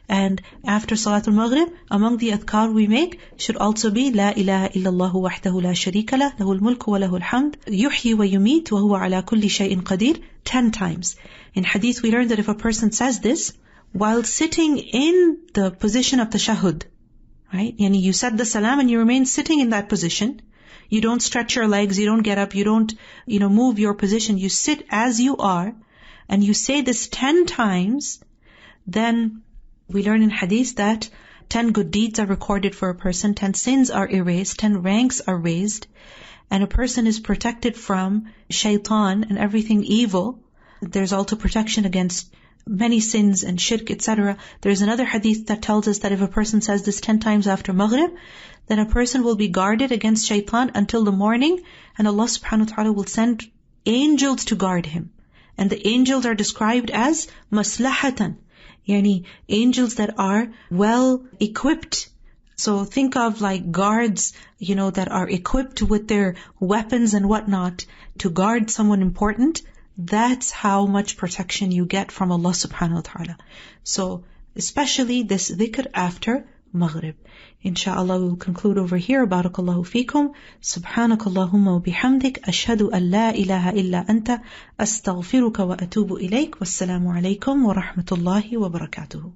And after Salatul Maghrib, among the Azkar we make should also be La ilaha illallah wahdahu la sharika lah, lahul mulku wa lahul hamd, yuhyi wa yumeet wa huwa ala kulli shay'in qadir, 10 times. In hadith we learned that if a person says this while sitting in the position of tashahhud, right? Yani you said the salam and you remain sitting in that position. You don't stretch your legs, you don't get up, you don't, move your position. You sit as you are and you say this 10 times, then we learn in hadith that 10 good deeds are recorded for a person, 10 sins are erased, 10 ranks are raised, and a person is protected from shaitan and everything evil. There's also protection against many sins and shirk, etc. There's another hadith that tells us that if a person says this 10 times after Maghrib, then a person will be guarded against shaitan until the morning, and Allah subhanahu wa ta'ala will send angels to guard him. And the angels are described as maslahatan, yani angels that are well equipped. So think of like guards, that are equipped with their weapons and whatnot to guard someone important. That's how much protection you get from Allah subhanahu wa ta'ala. So especially this dhikr after Maghrib. Inshallah we will conclude over here. Barakallahu feekum. Subhanakallahumma wa bihamdik. Ashhadu an la ilaha illa anta. Astaghfiruka wa atubu ilayk. Wassalamu alaykum wa rahmatullahi wa barakatuhu.